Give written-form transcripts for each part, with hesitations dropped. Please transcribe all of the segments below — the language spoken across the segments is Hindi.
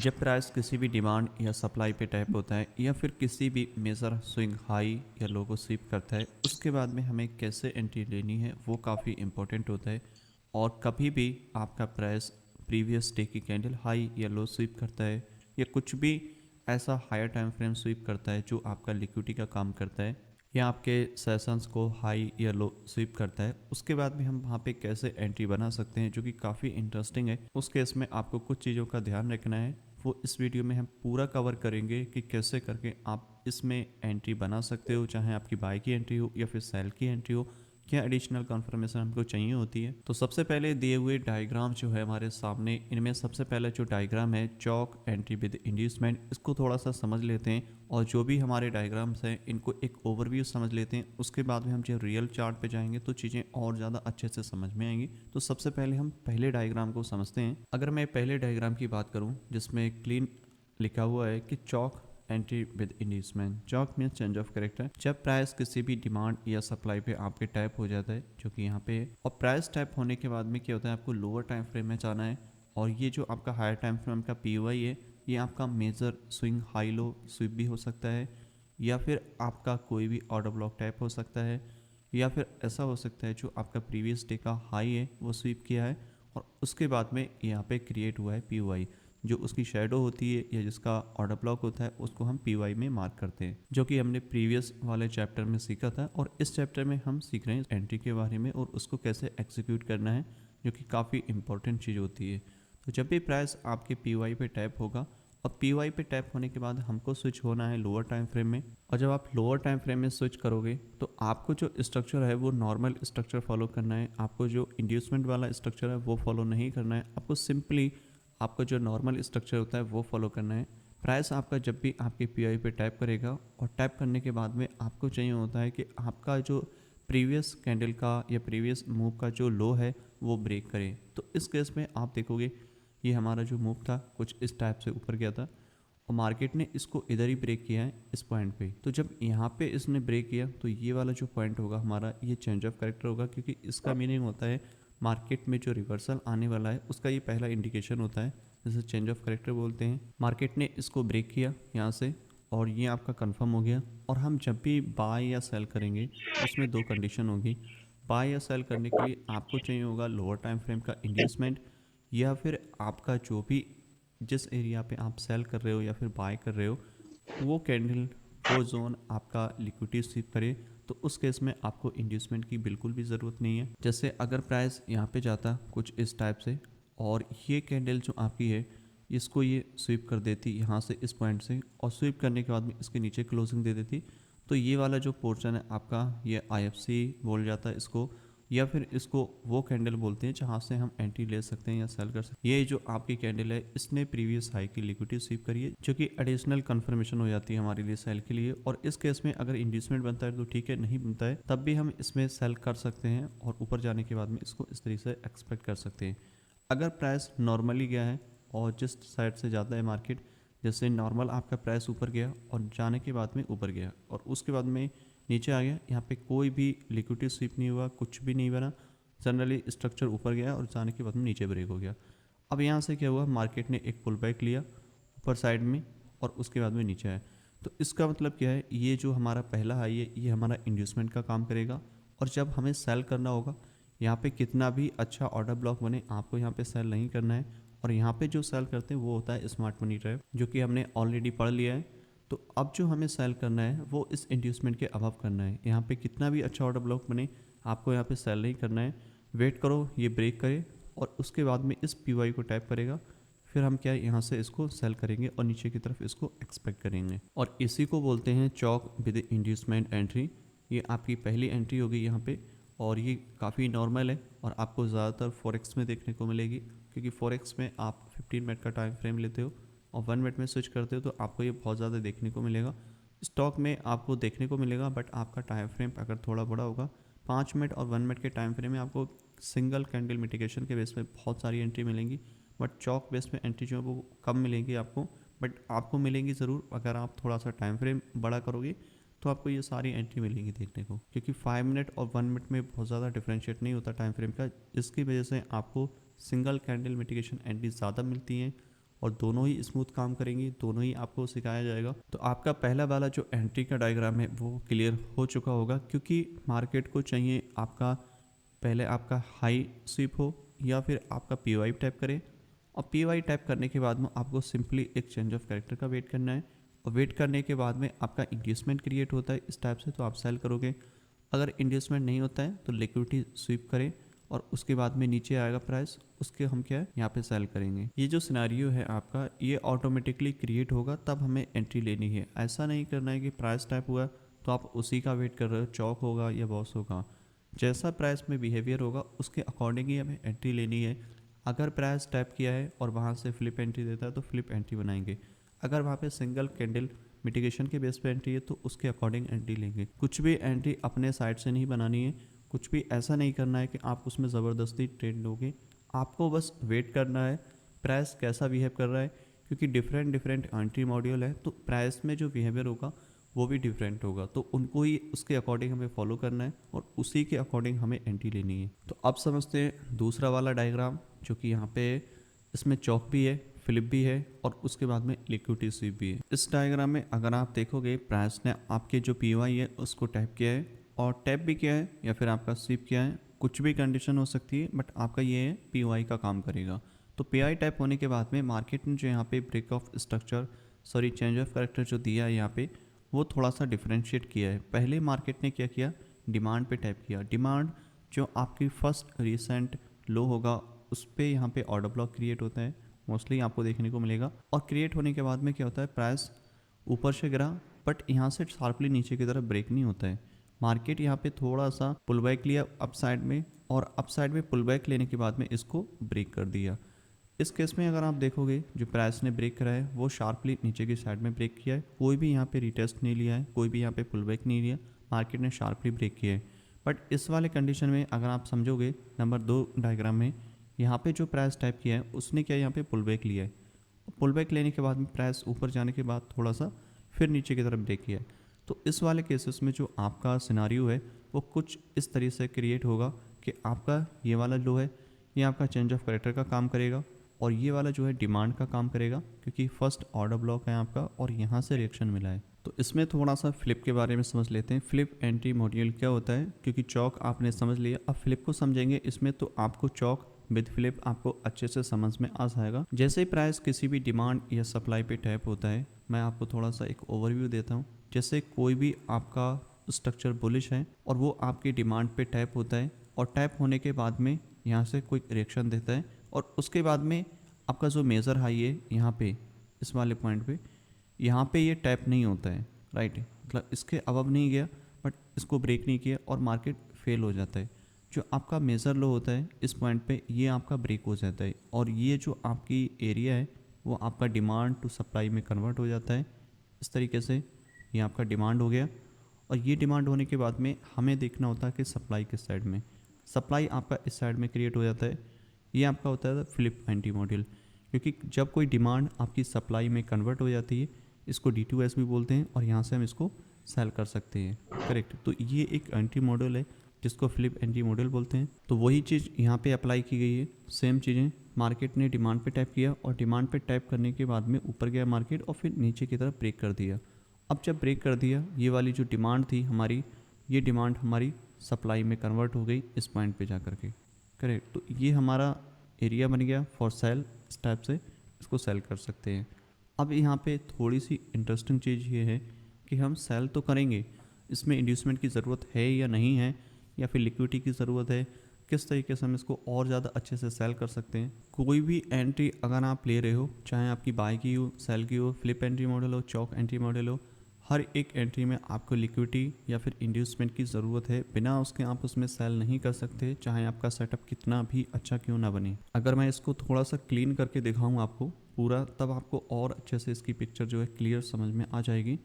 जब प्राइस किसी भी डिमांड या सप्लाई पे टैप होता है या फिर किसी भी मेजर स्विंग हाई या लो को स्वीप करता है, उसके बाद में हमें कैसे एंट्री लेनी है वो काफ़ी इंपॉर्टेंट होता है। और कभी भी आपका प्राइस प्रीवियस डे की कैंडल हाई या लो स्वीप करता है या कुछ भी ऐसा हायर टाइम फ्रेम स्वीप करता है जो आपका लिक्विडिटी का काम करता है या आपके सेशंस को हाई या लो स्वीप करता है, उसके बाद में हम वहाँ पे कैसे एंट्री बना सकते हैं, जो कि काफ़ी इंटरेस्टिंग है। उस केस में आपको कुछ चीज़ों का ध्यान रखना है, वो इस वीडियो में हम पूरा कवर करेंगे कि कैसे करके आप इसमें एंट्री बना सकते हो, चाहे आपकी बाय की एंट्री हो या फिर सेल की एंट्री हो। क्या एडिशनल कंफर्मेशन हमको चाहिए होती है। तो सबसे पहले दिए हुए डायग्राम जो है हमारे सामने, इनमें सबसे पहले जो डायग्राम है चौक एंट्री विद इंड्यूसमेंट, इसको थोड़ा सा समझ लेते हैं। और जो भी हमारे डायग्राम्स हैं इनको एक ओवरव्यू समझ लेते हैं। उसके बाद में हम जब रियल चार्ट पे जाएंगे तो चीज़ें और ज़्यादा अच्छे से समझ में आएंगी। तो सबसे पहले हम पहले डायग्राम को समझते हैं। अगर मैं पहले डायग्राम की बात करूं जिसमें क्लीन लिखा हुआ है कि चौक एंट्री विद इंड्यूसमेंट, चौक मीन्स चेंज ऑफ करेक्टर। जब प्राइस किसी भी डिमांड या सप्लाई पे आपके टैप हो जाता है, जो कि यहाँ पे है, और प्राइस टैप होने के बाद में क्या होता है, आपको लोअर टाइम फ्रेम में जाना है। और ये जो आपका हायर टाइम फ्रेम का पीओआई है, ये आपका major swing high low sweep भी हो सकता है, या फिर आपका कोई भी ऑर्डर ब्लॉक टाइप हो सकता है, या फिर ऐसा हो सकता है जो आपका प्रीवियस डे का हाई है वो स्वीप किया है और उसके बाद में यहाँ पे क्रिएट हुआ है पीओआई। जो उसकी शेडो होती है या जिसका ऑर्डर ब्लॉक होता है उसको हम पीओआई में मार्क करते हैं, जो कि हमने प्रीवियस वाले चैप्टर में सीखा था। और इस चैप्टर में हम सीख रहे हैं एंट्री के बारे में और उसको कैसे एक्सिक्यूट करना है, जो कि काफ़ी इंपॉर्टेंट चीज़ होती है। तो जब भी प्राइस आपके पीओआई पे टैप होगा और पीओआई पे टैप होने के बाद हमको स्विच होना है लोअर टाइम फ्रेम में। और जब आप लोअर टाइम फ्रेम में स्विच करोगे तो आपको जो स्ट्रक्चर है वो नॉर्मल स्ट्रक्चर फॉलो करना है। आपको जो इंड्यूसमेंट वाला स्ट्रक्चर है वो फॉलो नहीं करना है। आपको सिंपली आपका जो नॉर्मल स्ट्रक्चर होता है वो फॉलो करना है। प्राइस आपका जब भी आपके पीओआई पे टैप करेगा और टैप करने के बाद में आपको चाहिए होता है कि आपका जो प्रीवियस कैंडल का या प्रीवियस मूव का जो लो है वो ब्रेक करे। तो इस केस में आप देखोगे ये हमारा जो मूव था कुछ इस टाइप से ऊपर गया था और मार्केट ने इसको इधर ही ब्रेक किया है इस पॉइंट पे। तो जब यहाँ पे इसने ब्रेक किया तो ये वाला जो पॉइंट होगा हमारा, ये चेंज ऑफ करेक्टर होगा, क्योंकि इसका मीनिंग होता है मार्केट में जो रिवर्सल आने वाला है उसका ये पहला इंडिकेशन होता है, जिसे चेंज ऑफ करेक्टर बोलते हैं। मार्केट ने इसको ब्रेक किया यहाँ से और ये आपका कंफर्म हो गया। और हम जब भी बाय या सेल करेंगे उसमें दो कंडीशन होगी। बाय या सेल करने के लिए आपको चाहिए होगा लोअर टाइम फ्रेम का इंड्यूसमेंट, या फिर आपका जो भी जिस एरिया पे आप सेल कर रहे हो या फिर बाय कर रहे हो वो कैंडल वो जोन आपका लिक्विडिटी स्वीप करे। तो उस केस में आपको इंड्यूसमेंट की बिल्कुल भी ज़रूरत नहीं है। जैसे अगर प्राइस यहाँ पे जाता कुछ इस टाइप से और ये कैंडल जो आपकी है इसको ये स्वीप कर देती यहाँ से इस पॉइंट से, और स्वीप करने के बाद में इसके नीचे क्लोजिंग दे देती, तो ये वाला जो पोर्शन है आपका ये आईएफसी बोल जाता है इसको, या फिर इसको वो कैंडल बोलते हैं जहाँ से हम एंट्री ले सकते हैं या सेल कर सकते हैं। ये जो आपकी कैंडल है इसने प्रीवियस हाई की लिक्विडिटी स्वीप करी है, जो कि एडिशनल कंफर्मेशन हो जाती है हमारे लिए सेल के लिए। और इस केस में अगर इंड्यूसमेंट बनता है तो ठीक है, नहीं बनता है तब भी हम इसमें सेल कर सकते हैं और ऊपर जाने के बाद में इसको इस तरीके से एक्सपेक्ट कर सकते हैं। अगर प्राइस नॉर्मली गया है और जिस साइड से ज़्यादा है मार्केट, जैसे नॉर्मल आपका प्राइस ऊपर गया और जाने के बाद में ऊपर गया और उसके बाद में नीचे आ गया, यहाँ पे कोई भी लिक्विडिटी स्वीप नहीं हुआ, कुछ भी नहीं बना, जनरली स्ट्रक्चर ऊपर गया और जाने के बाद में नीचे ब्रेक हो गया। अब यहाँ से क्या हुआ, मार्केट ने एक पुल बैक लिया ऊपर साइड में और उसके बाद में नीचे आया। तो इसका मतलब क्या है, ये जो हमारा पहला हाई है ये हमारा इंड्यूसमेंट का काम करेगा। और जब हमें सेल करना होगा, यहाँ पे कितना भी अच्छा ऑर्डर ब्लॉक बने आपको यहाँ पे सेल नहीं करना है। और यहाँ पे जो सेल करते हैं वो होता है स्मार्ट मनी ट्रैप, जो कि हमने ऑलरेडी पढ़ लिया है। तो अब जो हमें सेल करना है वो इस इंड्यूसमेंट के अबव करना है। यहाँ पे कितना भी अच्छा ऑर्डर ब्लॉक बने आपको यहाँ पे सेल नहीं करना है। वेट करो ये ब्रेक करे और उसके बाद में इस पीवाई को टैप करेगा, फिर हम क्या यहाँ से इसको सेल करेंगे और नीचे की तरफ इसको एक्सपेक्ट करेंगे। और इसी को बोलते हैं चौक विद इंड्यूसमेंट एंट्री। ये आपकी पहली एंट्री होगी यहाँ पे और ये काफ़ी नॉर्मल है और आपको ज़्यादातर फॉरेक्स में देखने को मिलेगी, क्योंकि फॉरेक्स में आप 15 मिनट का टाइम फ्रेम लेते हो और 1 मिनट में स्विच करते हो, तो आपको ये बहुत ज़्यादा देखने को मिलेगा। स्टॉक में आपको देखने को मिलेगा, बट आपका टाइम फ्रेम अगर थोड़ा बड़ा होगा 5 मिनट और 1 मिनट के टाइम फ्रेम में आपको सिंगल कैंडल मिटिगेशन के बेस पे बहुत सारी एंट्री मिलेंगी। बट चौक बेस पे एंट्री जो है वो कम मिलेंगी आपको, बट आपको मिलेंगी ज़रूर। अगर आप थोड़ा सा टाइम फ्रेम बड़ा करोगे तो आपको ये सारी एंट्री मिलेंगी देखने को, क्योंकि 5 मिनट और 1 मिनट में बहुत ज़्यादा डिफ्रेंशिएट नहीं होता टाइम फ्रेम का। इसकी वजह से आपको सिंगल कैंडल मिटिगेशन एंट्री ज़्यादा मिलती हैं और दोनों ही स्मूथ काम करेंगी, दोनों ही आपको सिखाया जाएगा। तो आपका पहला वाला जो एंट्री का डायग्राम है वो क्लियर हो चुका होगा, क्योंकि मार्केट को चाहिए आपका पहले आपका हाई स्वीप हो या फिर आपका पी वाई टैप करे, और पी वाई टैप करने के बाद में आपको सिंपली एक चेंज ऑफ कैरेक्टर का वेट करना है, और वेट करने के बाद में आपका इंड्यूसमेंट क्रिएट होता है इस टाइप से, तो आप सेल करोगे। अगर इंड्यूसमेंट नहीं होता है तो लिक्विडिटी स्वीप करें और उसके बाद में नीचे आएगा प्राइस, उसके हम क्या है यहाँ पे सेल करेंगे। ये जो सिनेरियो है आपका ये ऑटोमेटिकली क्रिएट होगा, तब हमें एंट्री लेनी है। ऐसा नहीं करना है कि प्राइस टाइप हुआ तो आप उसी का वेट कर रहे हो, चौक होगा या बॉस होगा। जैसा प्राइस में बिहेवियर होगा उसके अकॉर्डिंग ही हमें एंट्री लेनी है। अगर प्राइस टैप किया है और वहाँ से फ्लिप एंट्री देता है तो फ्लिप एंट्री बनाएंगे। अगर वहाँ पे सिंगल कैंडल मिटिगेशन के बेस पे एंट्री है तो उसके अकॉर्डिंग एंट्री लेंगे। कुछ भी एंट्री अपने साइड से नहीं बनानी है, कुछ भी ऐसा नहीं करना है कि आप उसमें ज़बरदस्ती ट्रेड लोगे। आपको बस वेट करना है प्राइस कैसा बिहेव कर रहा है, क्योंकि डिफरेंट एंट्री मॉड्यूल है तो प्राइस में जो बिहेवियर होगा वो भी डिफरेंट होगा, तो उनको ही उसके अकॉर्डिंग हमें फॉलो करना है और उसी के अकॉर्डिंग हमें एंट्री लेनी है। तो अब समझते हैं दूसरा वाला डायग्राम, जो कि यहाँ पे इसमें चौक भी है, फ्लिप भी है और उसके बाद में लिक्विडिटी स्वीप भी है। इस डायग्राम में अगर आप देखोगे प्राइस ने आपके जो पी वाई है उसको टैप किया है, और टैप भी किया है या फिर आपका स्वीप किया है, कुछ भी कंडीशन हो सकती है, बट आपका ये है पी वाई का काम करेगा। तो पी आई टैप होने के बाद में मार्केट ने जो यहाँ पे break of structure change of character जो दिया है यहाँ पे, वो थोड़ा सा डिफ्रेंशिएट किया है। पहले मार्केट ने क्या किया, डिमांड पे टैप किया। डिमांड जो आपकी फर्स्ट रिसेंट लो होगा उस पर यहाँ पे ऑर्डर ब्लॉक क्रिएट होता है, मोस्टली आपको देखने को मिलेगा। और क्रिएट होने के बाद में क्या होता है, प्राइस ऊपर से गिरा बट यहाँ से शार्पली नीचे की तरफ ब्रेक नहीं होता है। मार्केट यहाँ पे थोड़ा सा पुल बैक लिया अप साइड में, और अप साइड में पुल बैक लेने के बाद में इसको ब्रेक कर दिया। इस केस में अगर आप देखोगे जो प्राइस ने ब्रेक करा है वो शार्पली नीचे की साइड में ब्रेक किया है, कोई भी यहाँ पे रिटेस्ट नहीं लिया है, कोई भी यहाँ पे पुल बैक नहीं लिया, मार्केट ने शार्पली ब्रेक किया है। बट इस वाले कंडीशन में अगर आप समझोगे नंबर 2 डायग्राम में, यहाँ पे जो प्राइस टाइप किया है उसने क्या यहाँ पे पुल बैक लिया है। पुल बैक लेने के बाद में प्राइस ऊपर जाने के बाद थोड़ा सा फिर नीचे की तरफ ब्रेक किया है। तो इस वाले केसेस में जो आपका सिनारियो है वो कुछ इस तरीके से क्रिएट होगा कि आपका ये वाला लो है ये आपका चेंज ऑफ कैरेक्टर का काम करेगा, और ये वाला जो है डिमांड का काम करेगा, क्योंकि फर्स्ट ऑर्डर ब्लॉक है आपका और यहाँ से रिएक्शन मिला है। तो इसमें थोड़ा सा फ्लिप के बारे में समझ लेते हैं। फ्लिप एंट्री मॉड्यूल क्या होता है, क्योंकि चौक आपने समझ लिया, अब फ्लिप को समझेंगे इसमें, तो आपको चौक विद फ्लिप आपको अच्छे से समझ में आ जाएगा। जैसे ही प्राइस किसी भी डिमांड या सप्लाई पे टैप होता है, मैं आपको थोड़ा सा एक ओवरव्यू देता हूँ। जैसे कोई भी आपका स्ट्रक्चर बुलिश है और वो आपकी डिमांड पे टैप होता है, और टैप होने के बाद में यहाँ से कोई रिएक्शन देता है, और उसके बाद में आपका जो मेजर हाई है यहाँ पे इस वाले पॉइंट पे, यहाँ पे ये टैप नहीं होता है, राइट, मतलब इसके अबव नहीं गया बट इसको ब्रेक नहीं किया और मार्केट फेल हो जाता है। जो आपका मेजर लो होता है इस पॉइंट पे ये आपका ब्रेक हो जाता है, और ये जो आपकी एरिया है वो आपका डिमांड टू सप्लाई में कन्वर्ट हो जाता है। इस तरीके से ये आपका डिमांड हो गया, और ये डिमांड होने के बाद में हमें देखना होता है कि सप्लाई किस साइड में, सप्लाई आपका इस साइड में क्रिएट हो जाता है। ये आपका होता है फ्लिप एंटी मॉड्यूल, क्योंकि जब कोई डिमांड आपकी सप्लाई में कन्वर्ट हो जाती है, इसको D2S भी बोलते हैं, और यहाँ से हम इसको सेल कर सकते हैं, करेक्ट। तो ये एक एंटी मॉड्यूल है जिसको फ्लिप एंटी मॉड्यूल बोलते हैं। तो वही चीज़ यहाँ पे अप्लाई की गई है, सेम चीज़ें। मार्केट ने डिमांड पे टैप किया और डिमांड पे टैप करने के बाद में ऊपर गया मार्केट और फिर नीचे की तरफ ब्रेक कर दिया। अब जब ब्रेक कर दिया, ये वाली जो डिमांड थी हमारी, ये डिमांड हमारी सप्लाई में कन्वर्ट हो गई इस पॉइंट पे जा कर के, करेक्ट। तो ये हमारा एरिया बन गया फॉर सेल, इस टाइप से इसको सेल कर सकते हैं। अब यहाँ पे थोड़ी सी इंटरेस्टिंग चीज़ ये है कि हम सेल तो करेंगे, इसमें इंड्यूसमेंट की ज़रूरत है या नहीं है, या फिर लिक्विडिटी की ज़रूरत है, किस तरीके से हम इसको और ज़्यादा अच्छे से सेल कर सकते हैं। कोई भी एंट्री अगर आप ले रहे हो, चाहे आपकी बाय की हो, सेल की हो, फ्लिप एंट्री मॉडल हो, चौक एंट्री मॉडल हो, हर एक एंट्री में आपको लिक्विडिटी या फिर इंड्यूसमेंट की ज़रूरत है। बिना उसके आप उसमें सेल नहीं कर सकते, चाहे आपका सेटअप कितना भी अच्छा क्यों ना बने। अगर मैं इसको थोड़ा सा क्लीन करके दिखाऊँ आपको पूरा, तब आपको और अच्छे से इसकी पिक्चर जो है क्लियर समझ में आ जाएगी।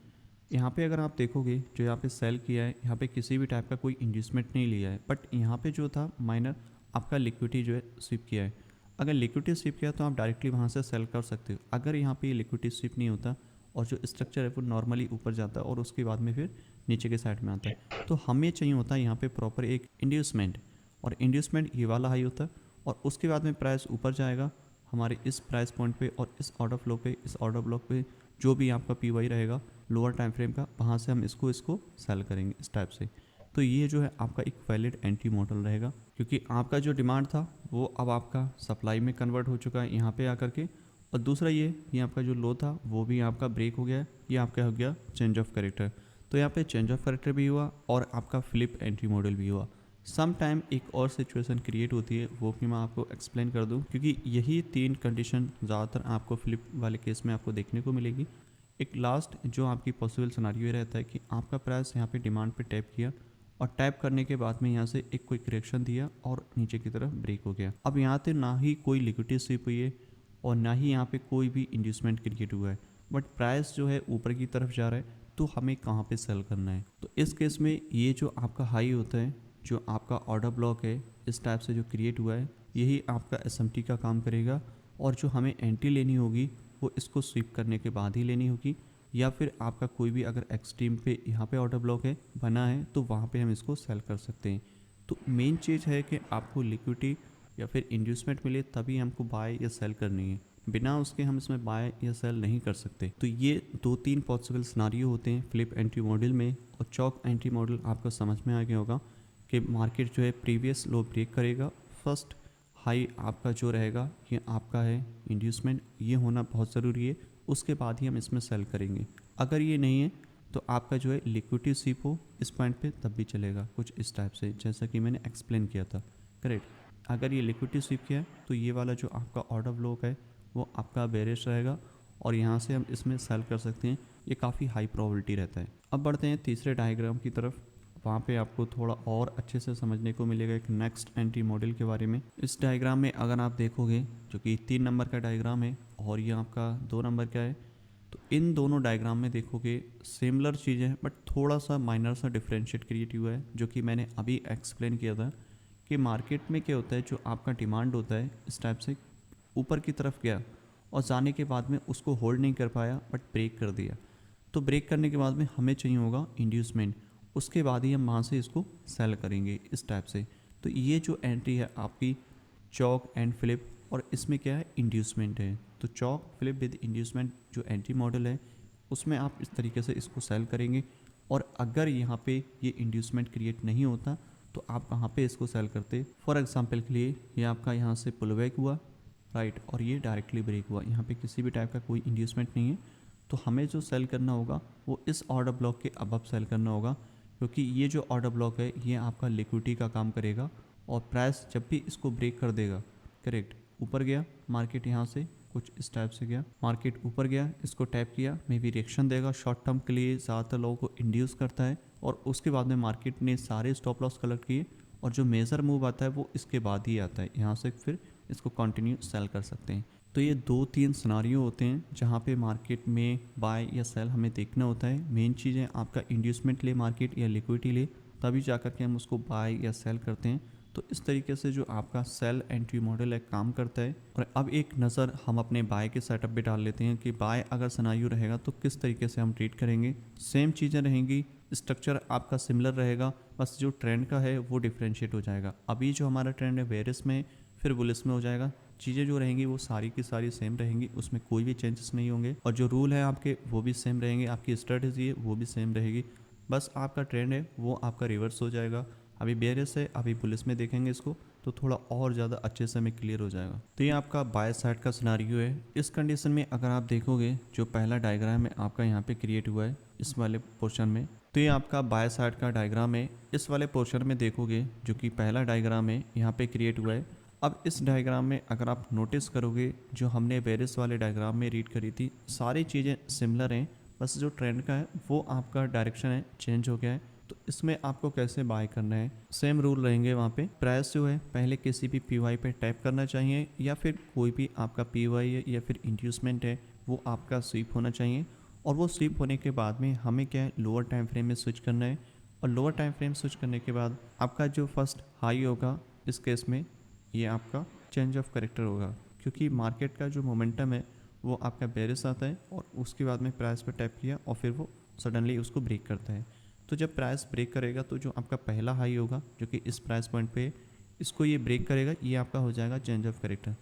यहाँ पे अगर आप देखोगे जो यहाँ पे सेल किया है, यहाँ पे किसी भी टाइप का कोई इंड्यूसमेंट नहीं लिया है, बट यहाँ पे जो था माइनर आपका लिक्विडिटी जो है स्वीप किया है। अगर लिक्विडिटी स्वीप किया तो आप डायरेक्टली वहाँ से सेल कर सकते हो। अगर यहाँ पे लिक्विडिटी स्वीप नहीं होता और जो स्ट्रक्चर है वो नॉर्मली ऊपर जाता है और उसके बाद में फिर नीचे के साइड में आता है, तो हमें चाहिए होता है यहाँ पे प्रॉपर एक इंड्यूसमेंट, और इंड्यूसमेंट ये वाला हाई होता है, और उसके बाद में प्राइस ऊपर जाएगा, हमारे इस प्राइस पॉइंट पे और इस ऑर्डर फ्लो पे, इस ऑर्डर ब्लॉक पे जो भी आपका पी रहेगा लोअर टाइम फ्रेम का, वहाँ से हम इसको इसको सेल करेंगे इस टाइप से। तो ये जो है आपका एक वैलिड एंट्री मॉडल रहेगा, क्योंकि आपका जो डिमांड था वो अब आपका सप्लाई में कन्वर्ट हो चुका है यहाँ पे आकर के। और दूसरा ये आपका जो लो था वो भी आपका ब्रेक हो गया है, ये आपका हो गया चेंज ऑफ करेक्टर। तो यहाँ पे चेंज ऑफ करेक्टर भी हुआ और आपका फ्लिप एंट्री मॉडल भी हुआ। सम टाइम एक और सिचुएशन क्रिएट होती है, वो भी मैं आपको एक्सप्लेन कर दूं, क्योंकि यही 3 कंडीशन ज़्यादातर आपको फ्लिप वाले केस में आपको देखने को मिलेगी। एक लास्ट जो आपकी पॉसिबल सिनारियो रहता है कि आपका प्राइस यहाँ पे डिमांड पे टैप किया और टैप करने के बाद में यहाँ से एक कोई करेक्शन दिया और नीचे की तरफ ब्रेक हो गया। अब यहाँ पे ना ही कोई लिक्विडिटी स्विप हुई है और ना ही यहाँ पे कोई भी इंड्यूसमेंट क्रिएट हुआ है, बट प्राइस जो है ऊपर की तरफ जा रहा है, तो हमें कहाँ पे सेल करना है। तो इस केस में ये जो आपका हाई होता है, जो आपका ऑर्डर ब्लॉक है इस टाइप से जो क्रिएट हुआ है, यही आपका एसएमटी का काम करेगा। और जो हमें एंट्री लेनी होगी वो इसको स्वीप करने के बाद ही लेनी होगी, या फिर आपका कोई भी अगर एक्सट्रीम पे यहाँ पे ऑर्डर ब्लॉक है बना है तो वहाँ पे हम इसको सेल कर सकते हैं। तो मेन चीज़ है कि आपको लिक्विडिटी या फिर इंड्यूसमेंट मिले तभी हमको बाय या सेल करनी है, बिना उसके हम इसमें बाय या सेल नहीं कर सकते। तो ये 2-3 पॉसिबल सिनारियो होते हैं फ्लिप एंट्री मॉडल में। और चॉक एंट्री मॉडल आपको समझ में आ गया होगा कि मार्केट जो है प्रीवियस लो ब्रेक करेगा, फर्स्ट हाई आपका जो रहेगा ये आपका है इंड्यूसमेंट, ये होना बहुत ज़रूरी है, उसके बाद ही हम इसमें सेल करेंगे। अगर ये नहीं है तो आपका जो है लिक्विडिटी स्वीप हो इस पॉइंट पे तब भी चलेगा, कुछ इस टाइप से जैसा कि मैंने एक्सप्लेन किया था। करेक्ट। अगर ये लिक्विडिटी स्वीप किया है तो ये वाला जो आपका ऑर्डर ब्लॉक है वो आपका बेरिश रहेगा और यहाँ से हम इसमें सेल कर सकते हैं, ये काफ़ी हाई प्रोबेबिलिटी रहता है। अब बढ़ते हैं तीसरे डायग्राम की तरफ, वहाँ पे आपको थोड़ा और अच्छे से समझने को मिलेगा एक नेक्स्ट एंट्री मॉडल के बारे में। इस डायग्राम में अगर आप देखोगे जो कि 3 नंबर का डायग्राम है और ये आपका 2 नंबर का है, तो इन दोनों डायग्राम में देखोगे सिमिलर चीज़ें हैं, बट थोड़ा सा माइनर सा डिफरेंशिएट क्रिएट हुआ है, जो कि मैंने अभी एक्सप्लेन किया था कि मार्केट में क्या होता है, जो आपका डिमांड होता है इस टाइप से ऊपर की तरफ गया और जाने के बाद में उसको होल्ड नहीं कर पाया बट ब्रेक कर दिया। तो ब्रेक करने के बाद में हमें चाहिए होगा इंड्यूसमेंट, उसके बाद ही हम वहाँ से इसको सेल करेंगे इस टाइप से। तो ये जो एंट्री है आपकी चॉक एंड फ्लिप, और इसमें क्या है इंड्यूसमेंट है। तो चॉक फ्लिप विद इंड्यूसमेंट जो एंट्री मॉडल है उसमें आप इस तरीके से इसको सेल करेंगे। और अगर यहाँ पे ये इंड्यूसमेंट क्रिएट नहीं होता तो आप कहाँ पे इसको सेल करते। फॉर एग्जांपल के लिए ये आपका यहाँ से पुल बैक हुआ राइट, और ये डायरेक्टली ब्रेक हुआ, यहाँ पे किसी भी टाइप का कोई इंड्यूसमेंट नहीं है, तो हमें जो सेल करना होगा वो इस ऑर्डर ब्लॉक के अबव सेल करना होगा, क्योंकि ये जो ऑर्डर ब्लॉक है ये आपका लिक्विडिटी का काम करेगा। और प्राइस जब भी इसको ब्रेक कर देगा, करेक्ट, ऊपर गया मार्केट यहाँ से कुछ इस टाइप से गया, मार्केट ऊपर गया, इसको टैप किया, मे बी रिएक्शन देगा शॉर्ट टर्म के लिए, ज़्यादातर लोगों को इंड्यूस करता है, और उसके बाद में मार्केट ने सारे स्टॉप लॉस कलेक्ट किए और जो मेजर मूव आता है वो इसके बाद ही आता है, यहाँ से फिर इसको कंटिन्यू सेल कर सकते हैं। तो ये 2-3 सिनारियो होते हैं जहाँ पे मार्केट में बाय या सेल हमें देखना होता है। मेन चीज़ है आपका इंड्यूसमेंट ले मार्केट या लिक्विडिटी ले, तभी जा कर के हम उसको बाय या सेल करते हैं। तो इस तरीके से जो आपका सेल एंट्री मॉडल है काम करता है। और अब एक नज़र हम अपने बाय के सेटअप पे डाल लेते हैं कि बाय अगर सिनारियो रहेगा तो किस तरीके से हम ट्रीट करेंगे। सेम चीज़ें रहेंगी, स्ट्रक्चर आपका सिमिलर रहेगा, बस जो ट्रेंड का है वो डिफ्रेंशिएट हो जाएगा। अभी जो हमारा ट्रेंड है बेरिस में, फिर बुलिस में हो जाएगा। चीज़ें जो रहेंगी वो सारी की सारी सेम रहेंगी, उसमें कोई भी चेंजेस नहीं होंगे, और जो रूल है आपके वो भी सेम रहेंगे, आपकी स्ट्रेटजी है वो भी सेम रहेगी, बस आपका ट्रेंड है वो आपका रिवर्स हो जाएगा। अभी बेरिस है, अभी पुलिस में देखेंगे इसको तो थोड़ा और ज़्यादा अच्छे से हमें क्लियर हो जाएगा। तो ये आपका बाय साइड का सिनारियो है। इस कंडीशन में अगर आप देखोगे जो पहला डायग्राम है आपका यहाँ पे क्रिएट हुआ है इस वाले पोर्शन में, तो ये आपका बाय साइड का डायग्राम है। इस वाले पोर्शन में देखोगे जो कि पहला डायग्राम है यहाँ पे क्रिएट हुआ है। अब इस डायग्राम में अगर आप नोटिस करोगे जो हमने बेरिस वाले डायग्राम में रीड करी थी, सारी चीज़ें सिमिलर हैं, बस जो ट्रेंड का है वो आपका डायरेक्शन है चेंज हो गया है। तो इसमें आपको कैसे बाय करना है, सेम रूल रहेंगे वहाँ पे। प्राइस जो है पहले किसी भी पीवाई पे टैप करना चाहिए, या फिर कोई भी आपका पीवाई है या फिर इंड्यूसमेंट है वो आपका स्वीप होना चाहिए। और वो स्वीप होने के बाद में हमें क्या है लोअर टाइम फ्रेम में स्विच करना है। और लोअर टाइम फ्रेम स्विच करने के बाद आपका जो फर्स्ट हाई होगा इस केस में ये आपका चेंज ऑफ करेक्टर होगा, क्योंकि मार्केट का जो मोमेंटम है वो आपका बेरिस आता है और उसके बाद में प्राइस पे टैप किया और फिर वो सडनली उसको ब्रेक करता है। तो जब प्राइस ब्रेक करेगा तो जो आपका पहला हाई होगा जो कि इस प्राइस पॉइंट पे, इसको ये ब्रेक करेगा, ये आपका हो जाएगा चेंज ऑफ करेक्टर।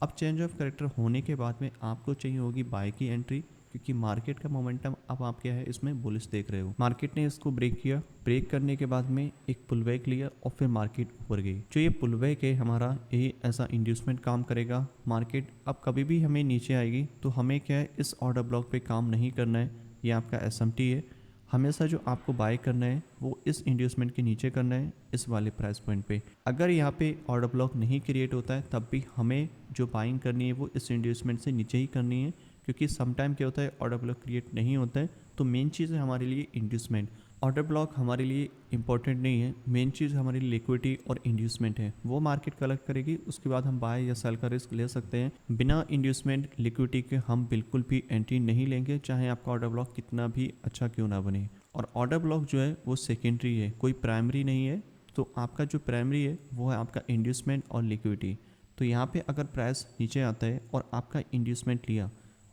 अब चेंज ऑफ करेक्टर होने के बाद में आपको चाहिए होगी बाय की एंट्री, क्योंकि मार्केट का मोमेंटम अब आप क्या है इसमें बुलिश देख रहे हो। मार्केट ने इसको ब्रेक किया, ब्रेक करने के बाद में एक पुल बैक लिया और फिर मार्केट ऊपर गई। जो ये पुल बैक है हमारा, ये ऐसा इंड्यूसमेंट काम करेगा। मार्केट अब कभी भी हमें नीचे आएगी तो हमें क्या है इस ऑर्डर ब्लॉक पे काम नहीं करना है। ये आपका एसएमटी है, हमेशा जो आपको बाय करना है वो इस इंड्यूसमेंट के नीचे करना है, इस वाले प्राइस पॉइंट पे। अगर यहाँ पे ऑर्डर ब्लॉक नहीं क्रिएट होता है तब भी हमें जो बाइंग करनी है वो इस इंड्यूसमेंट से नीचे ही करनी है, क्योंकि समटाइम क्या होता है ऑर्डर ब्लॉक क्रिएट नहीं होता है। तो मेन चीज़ है हमारे लिए इंड्यूसमेंट। ऑर्डर ब्लॉक हमारे लिए इंपॉर्टेंट नहीं है, मेन चीज़ हमारी लिक्विडिटी और इंड्यूसमेंट है, वो मार्केट कलेक्ट करेगी। उसके बाद हम बाय या सेल का रिस्क ले सकते हैं। बिना इंड्यूसमेंट लिक्विडिटी के हम बिल्कुल भी एंट्री नहीं लेंगे, चाहे आपका ऑर्डर ब्लॉक कितना भी अच्छा क्यों ना बने। और ऑर्डर ब्लॉक जो है वो सेकेंडरी है, कोई प्राइमरी नहीं है। तो आपका जो प्राइमरी है वो है आपका इंड्यूसमेंट और लिक्विडिटी। तो यहाँ पे अगर प्राइस नीचे आता है और आपका इंड्यूसमेंट लिया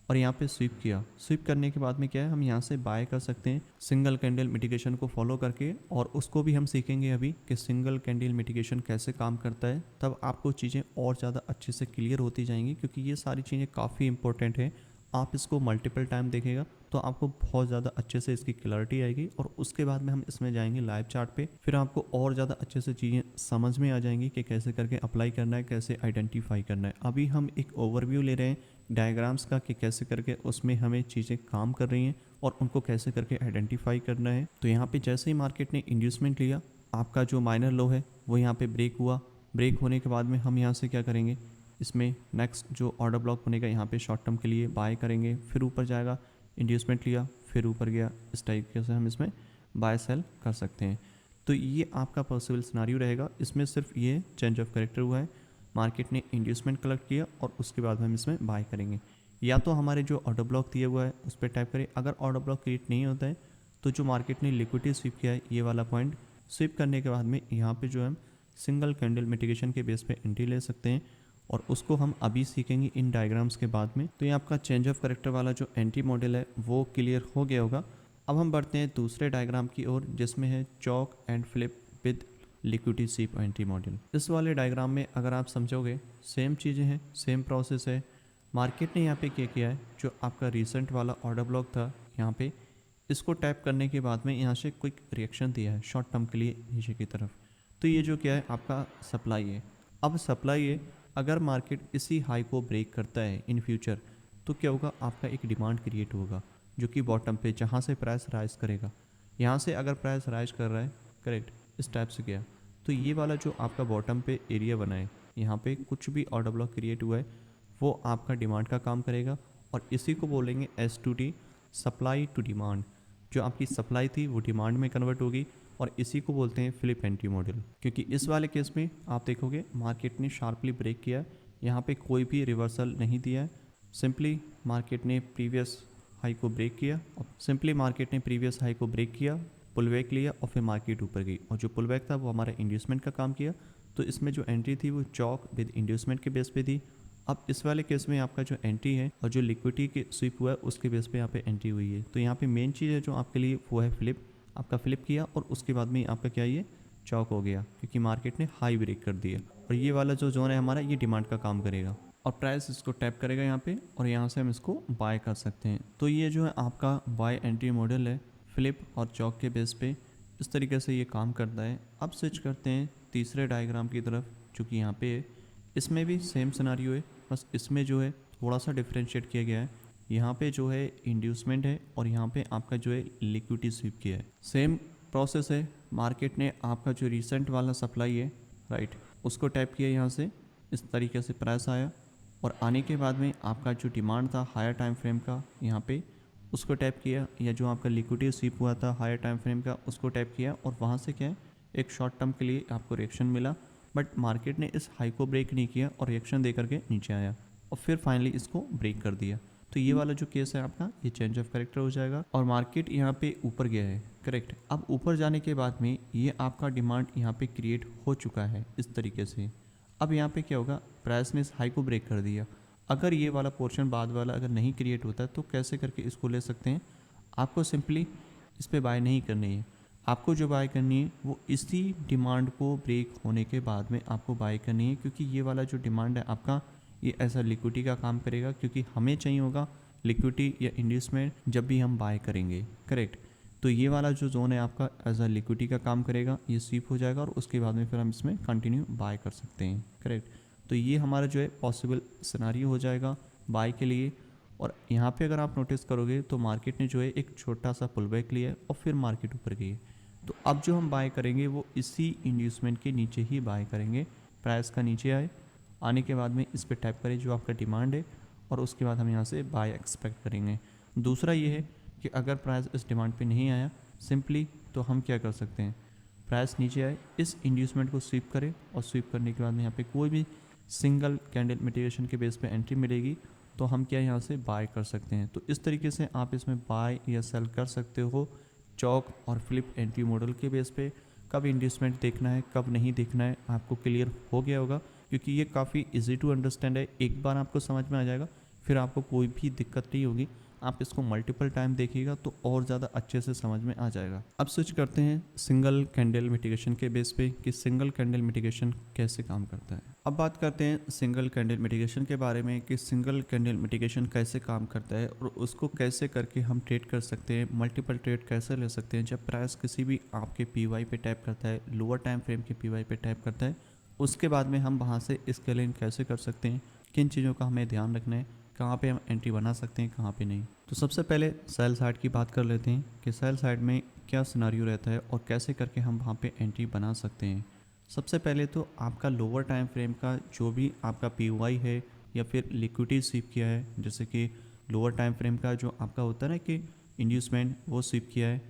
और यहाँ पे स्वीप किया, स्वीप करने के बाद में क्या है हम यहाँ से बाय कर सकते हैं सिंगल कैंडल मिटिगेशन को फॉलो करके। और उसको भी हम सीखेंगे अभी कि सिंगल कैंडल मिटिगेशन कैसे काम करता है, तब आपको चीज़ें और ज़्यादा अच्छे से क्लियर होती जाएंगी, क्योंकि ये सारी चीज़ें काफ़ी इंपॉर्टेंट है। आप इसको मल्टीपल टाइम देखेगा तो आपको बहुत ज़्यादा अच्छे से इसकी क्लैरिटी आएगी। और उसके बाद में हम इसमें जाएंगे लाइव चार्ट पे, फिर आपको और ज़्यादा अच्छे से चीज़ें समझ में आ जाएंगी कि कैसे करके अप्लाई करना है, कैसे आइडेंटिफाई करना है। अभी हम एक ओवरव्यू ले रहे हैं डायग्राम्स का कि कैसे करके उसमें हमें चीज़ें काम कर रही हैं और उनको कैसे करके आइडेंटिफाई करना है। तो यहाँ पे जैसे ही मार्केट ने इंड्यूसमेंट लिया, आपका जो माइनर लो है वो यहाँ पे ब्रेक हुआ। ब्रेक होने के बाद में हम यहाँ से क्या करेंगे, इसमें नेक्स्ट जो ऑर्डर ब्लॉक बनेगा यहाँ पे शॉर्ट टर्म के लिए बाय करेंगे। फिर ऊपर जाएगा, इंड्यूसमेंट लिया, फिर ऊपर गया, इस टाइप से हम इसमें बाय सेल कर सकते हैं। तो ये आपका पॉसिबल सिनारियो रहेगा। इसमें सिर्फ ये चेंज ऑफ करेक्टर हुआ है, मार्केट ने इंड्यूसमेंट कलेक्ट किया और उसके बाद हम इसमें बाय करेंगे। या तो हमारे जो ऑर्डर ब्लॉक दिया हुआ है उस पर टाइप करें। अगर ऑर्डर ब्लॉक क्रिएट नहीं होता है तो जो मार्केट ने लिक्विडिटी स्वीप किया है ये वाला पॉइंट, स्वीप करने के बाद में यहाँ पे जो हम सिंगल कैंडल मिटिगेशन के बेस पे एंट्री ले सकते हैं। और उसको हम अभी सीखेंगे इन डायग्राम्स के बाद में। तो ये आपका चेंज ऑफ करेक्टर वाला जो एंट्री मॉडल है वो क्लियर हो गया होगा। अब हम बढ़ते हैं दूसरे डायग्राम की ओर, जिसमें है chalk and flip with liquidity SVEEP entry model. इस वाले डायग्राम में अगर आप समझोगे सेम चीज़ें हैं, सेम प्रोसेस है। मार्केट ने यहाँ पे क्या किया है, जो आपका रिसेंट वाला ऑर्डर ब्लॉक था यहाँ पे, इसको टैप करने के बाद में यहाँ से क्विक रिएक्शन दिया है शॉर्ट टर्म के लिए नीचे की तरफ। तो ये जो क्या है आपका सप्लाई है। अब सप्लाई है, अगर मार्केट इसी हाई को ब्रेक करता है इन फ्यूचर तो क्या होगा, आपका एक डिमांड क्रिएट होगा जो कि बॉटम पे जहाँ से प्राइस राइज करेगा। यहाँ से अगर प्राइस राइज कर रहा है करेक्ट इस टाइप से गया, तो ये वाला जो आपका बॉटम पे एरिया बना है, यहाँ पे कुछ भी ऑर्डर ब्लॉक क्रिएट हुआ है वो आपका डिमांड का काम करेगा। और इसी को बोलेंगे S2D, सप्लाई टू डिमांड। जो आपकी सप्लाई थी वो डिमांड में कन्वर्ट होगी और इसी को बोलते हैं फ्लिप एंट्री मॉडल। क्योंकि इस वाले केस में आप देखोगे मार्केट ने शार्पली ब्रेक किया, यहाँ पे कोई भी रिवर्सल नहीं दिया है। सिंपली मार्केट ने प्रीवियस हाई को ब्रेक किया पुल बैक लिया और फिर मार्केट ऊपर गई। और जो पुल बैक था वो हमारा इंड्यूसमेंट का काम किया। तो इसमें जो एंट्री थी वो चॉक विद इंड्यूसमेंट के बेस पे थी। अब इस वाले केस में आपका जो एंट्री है और जो लिक्विडिटी के स्वीप हुआ है उसके बेस पे यहाँ पे एंट्री हुई है। तो यहाँ पे मेन चीज़ है जो आपके लिए वो है फ्लिप। आपका फ्लिप किया और उसके बाद में आपका क्या ये चॉक हो गया, क्योंकि मार्केट ने हाई ब्रेक कर दिया। और ये वाला जो जोन है हमारा ये डिमांड का काम करेगा और प्राइस इसको टैप करेगा यहाँ पे और यहाँ से हम इसको बाय कर सकते हैं। तो ये जो है आपका बाय एंट्री मॉडल है फ्लिप और चॉक के बेस पे, इस तरीके से ये काम करता है। अब स्विच करते हैं तीसरे डायग्राम की तरफ जो कि यहाँ पे है। इसमें भी सेम सिनारियो है, बस इसमें जो है थोड़ा सा डिफरेंशिएट किया गया है। यहाँ पे जो है इंड्यूसमेंट है और यहाँ पे आपका जो है लिक्विडिटी स्वीप किया है। सेम प्रोसेस है, मार्केट ने आपका जो रिसेंट वाला सप्लाई है राइट उसको टैप किया, यहाँ से इस तरीके से प्राइस आया और आने के बाद में आपका जो डिमांड था हायर टाइम फ्रेम का यहाँ पे उसको टैप किया, या जो आपका लिक्विडिटी स्वीप हुआ था हायर टाइम फ्रेम का उसको टैप किया और वहाँ से क्या है एक शॉर्ट टर्म के लिए आपको रिएक्शन मिला। बट मार्केट ने इस हाई को ब्रेक नहीं किया और रिएक्शन दे करके नीचे आया और फिर फाइनली इसको ब्रेक कर दिया। तो ये वाला जो केस है आपका ये चेंज ऑफ करेक्टर हो जाएगा और मार्केट यहाँ पे ऊपर गया है करेक्ट। अब ऊपर जाने के बाद में ये आपका डिमांड यहाँ पे क्रिएट हो चुका है इस तरीके से। अब यहाँ पे क्या होगा, प्राइस ने इस हाई को ब्रेक कर दिया। अगर ये वाला पोर्शन बाद वाला अगर नहीं क्रिएट होता है तो कैसे करके इसको ले सकते हैं, आपको सिंपली इस पर बाय नहीं करनी है। आपको जो बाय करनी है वो इसी डिमांड को ब्रेक होने के बाद में आपको बाय करनी है, क्योंकि ये वाला जो डिमांड है आपका ये ऐसा लिक्विडिटी का काम करेगा, क्योंकि हमें चाहिए होगा लिक्विडिटी या इंड्यूसमेंट जब भी हम बाय करेंगे, करेक्ट। तो ये वाला जो जोन है आपका एज अ लिक्विडिटी का काम करेगा, ये स्वीप हो जाएगा और उसके बाद में फिर हम इसमें कंटिन्यू बाय कर सकते हैं, करेक्ट। तो ये हमारा जो है पॉसिबल सिनारियो हो जाएगा बाय के लिए। और यहाँ पे अगर आप नोटिस करोगे तो मार्केट ने जो है एक छोटा सा पुल बैक लिया है और फिर मार्केट ऊपर गई है। तो अब जो हम बाय करेंगे वो इसी इंड्यूसमेंट के नीचे ही बाय करेंगे। प्राइस का नीचे आने के बाद में इस पर टैप करें जो आपका डिमांड है, और उसके बाद हम यहाँ से बाय एक्सपेक्ट करेंगे। दूसरा ये है कि अगर प्राइस इस डिमांड पे नहीं आया सिंपली, तो हम क्या कर सकते हैं, प्राइस नीचे आए, इस इंड्यूसमेंट को स्वीप करें, और स्वीप करने के बाद में यहाँ पे कोई भी सिंगल कैंडल मिटिगेशन के बेस पे एंट्री मिलेगी तो हम क्या यहाँ से बाय कर सकते हैं। तो इस तरीके से आप इसमें बाय या सेल कर सकते हो चौक और फ्लिप एंट्री मॉडल के बेस पे। कब इंड्यूसमेंट देखना है कब नहीं देखना है आपको क्लियर हो गया होगा, क्योंकि ये काफ़ी इजी टू अंडरस्टैंड है। एक बार आपको समझ में आ जाएगा फिर आपको कोई भी दिक्कत नहीं होगी। आप इसको मल्टीपल टाइम देखिएगा तो और ज़्यादा अच्छे से समझ में आ जाएगा। अब स्विच करते हैं सिंगल कैंडल मिटिगेशन के बेस पे कि सिंगल कैंडल मिटिगेशन कैसे काम करता है। अब बात करते हैं सिंगल कैंडल मिटिगेशन के बारे में कि सिंगल कैंडल मिटिगेशन कैसे काम करता है और उसको कैसे करके हम ट्रेड कर सकते हैं, मल्टीपल ट्रेड कैसे ले सकते हैं। जब प्राइस किसी भी आपके पीवाई पे टैप करता है, लोअर टाइम फ्रेम के पीवाई पे टैप करता है, उसके बाद में हम वहाँ से स्केलिंग कैसे कर सकते हैं, किन चीज़ों का हमें ध्यान रखना है, कहाँ पे हम एंट्री बना सकते हैं कहाँ पे नहीं। तो सबसे पहले सेल साइड की बात कर लेते हैं कि सेल साइड में क्या सिनारियो रहता है और कैसे करके हम वहाँ पे एंट्री बना सकते हैं। सबसे पहले तो आपका लोअर टाइम फ्रेम का जो भी आपका पीओआई है या फिर लिक्विडिटी स्वीप किया है, जैसे कि लोअर टाइम फ्रेम का जो आपका होता है ना कि इंड्यूसमेंट, वो स्वीप किया है,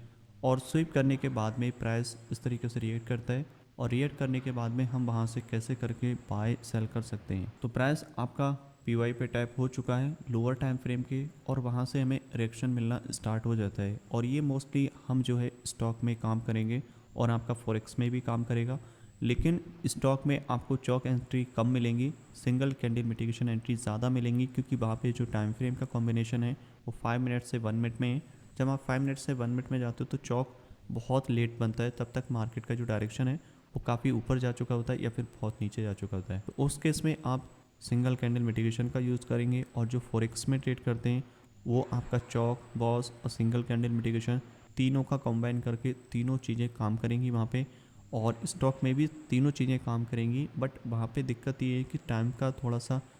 और स्वीप करने के बाद में प्राइस इस तरीके से रिएक्ट करता है, और रिएक्ट करने के बाद में हम वहाँ से कैसे करके बाय सेल कर सकते हैं। तो प्राइस आपका पीवाई पे टैप हो चुका है लोअर टाइम फ्रेम के, और वहाँ से हमें रिएक्शन मिलना स्टार्ट हो जाता है। और ये मोस्टली हम जो है स्टॉक में काम करेंगे और आपका फॉरेक्स में भी काम करेगा, लेकिन स्टॉक में आपको चौक एंट्री कम मिलेंगी, सिंगल कैंडल मिटिगेशन एंट्री ज़्यादा मिलेंगी, क्योंकि वहाँ पे जो टाइम फ्रेम का कॉम्बिनेशन है वो 5 मिनट से 1 मिनट में है। जब आप 5 मिनट से 1 मिनट में जाते हो तो चौक बहुत लेट बनता है, तब तक मार्केट का जो डायरेक्शन है वो काफ़ी ऊपर जा चुका होता है या फिर बहुत नीचे जा चुका होता है। तो उस केस में आप सिंगल कैंडल मिटिगेशन का यूज़ करेंगे, और जो फॉरेक्स में ट्रेड करते हैं वो आपका चौक, बॉस और सिंगल कैंडल मिटिगेशन तीनों का कंबाइन करके तीनों चीज़ें काम करेंगी वहाँ पे। और स्टॉक में भी तीनों चीज़ें काम करेंगी, बट वहाँ पे दिक्कत ये है कि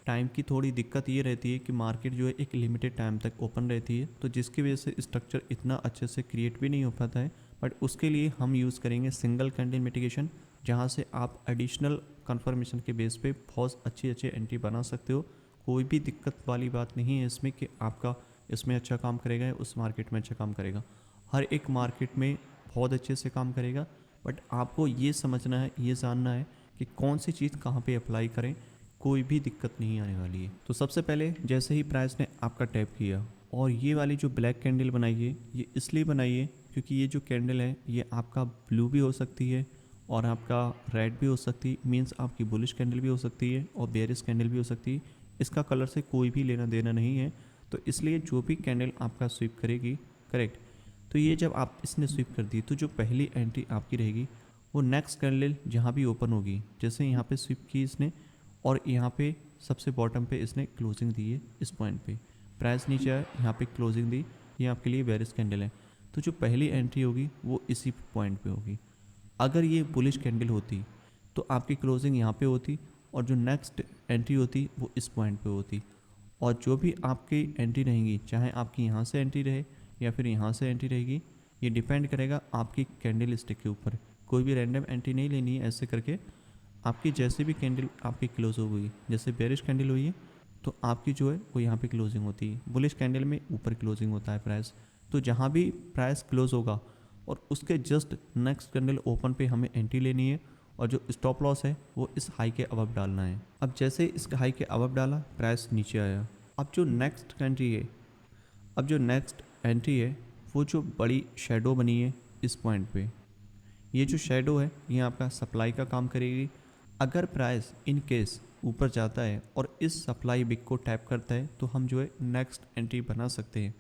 टाइम की थोड़ी दिक्कत ये रहती है कि मार्केट जो है एक लिमिटेड टाइम तक ओपन रहती है, तो जिसकी वजह से स्ट्रक्चर इतना अच्छे से क्रिएट भी नहीं हो पाता है। बट उसके लिए हम यूज़ करेंगे सिंगल कैंडल मिटिगेशन, जहाँ से आप एडिशनल कंफर्मेशन के बेस पे बहुत अच्छी एंट्री बना सकते हो। कोई भी दिक्कत वाली बात नहीं है इसमें कि आपका इसमें अच्छा काम करेगा या उस मार्केट में अच्छा काम करेगा। हर एक मार्केट में बहुत अच्छे से काम करेगा, बट आपको ये समझना है, ये जानना है कि कौन सी चीज़ कहाँ पे अप्लाई करें, कोई भी दिक्कत नहीं आने वाली है। तो सबसे पहले जैसे ही प्राइस ने आपका टैप किया और ये वाली जो ब्लैक कैंडल बनाई है, ये इसलिए बनाई है क्योंकि ये जो कैंडल है ये आपका ब्लू भी हो सकती है और आपका रेड भी हो सकती है, मीन्स आपकी बुलिश कैंडल भी हो सकती है और बेयरिश कैंडल भी हो सकती है। इसका कलर से कोई भी लेना देना नहीं है। तो इसलिए जो भी कैंडल आपका स्वीप करेगी, करेक्ट, तो ये जब आप इसने स्वीप कर दी तो जो पहली एंट्री आपकी रहेगी वो नेक्स्ट कैंडल जहाँ भी ओपन होगी, जैसे यहाँ पे स्वीप की इसने और यहाँ पे सबसे बॉटम पे इसने क्लोजिंग दी है, इस पॉइंट पे प्राइस नीचे आया, यहाँ पे क्लोजिंग दी, ये आपके लिए बेयरिश कैंडल है। तो जो पहली एंट्री होगी वो इसी पॉइंट पे होगी। अगर ये बुलिश कैंडल होती तो आपकी क्लोजिंग यहाँ पे होती और जो नेक्स्ट एंट्री होती वो इस पॉइंट पे होती। और जो भी आपकी एंट्री रहेंगी, चाहे आपकी यहाँ से एंट्री रहे या फिर यहाँ से एंट्री रहेगी, ये डिपेंड करेगा आपकी कैंडल स्टिक के ऊपर। कोई भी रैंडम एंट्री नहीं लेनी है। ऐसे करके आपकी जैसे भी कैंडल आपकी क्लोज हो गई, जैसे बेरिश कैंडल हुई है तो आपकी जो है वो यहाँ पे क्लोजिंग होती है, बुलिश कैंडल में ऊपर क्लोजिंग होता है प्राइस। तो जहाँ भी प्राइस क्लोज होगा और उसके जस्ट नेक्स्ट कैंडल ओपन पे हमें एंट्री लेनी है, और जो स्टॉप लॉस है वो इस हाई के अबव डालना है। अब जैसे इस हाई के अबव डाला, प्राइस नीचे आया। अब जो नेक्स्ट एंट्री है वो जो बड़ी शेडो बनी है इस पॉइंट पे, ये जो शेडो है ये आपका सप्लाई का काम करेगी। अगर प्राइस इन केस ऊपर जाता है और इस सप्लाई बिग को टैप करता है तो हम जो है नेक्स्ट एंट्री बना सकते हैं।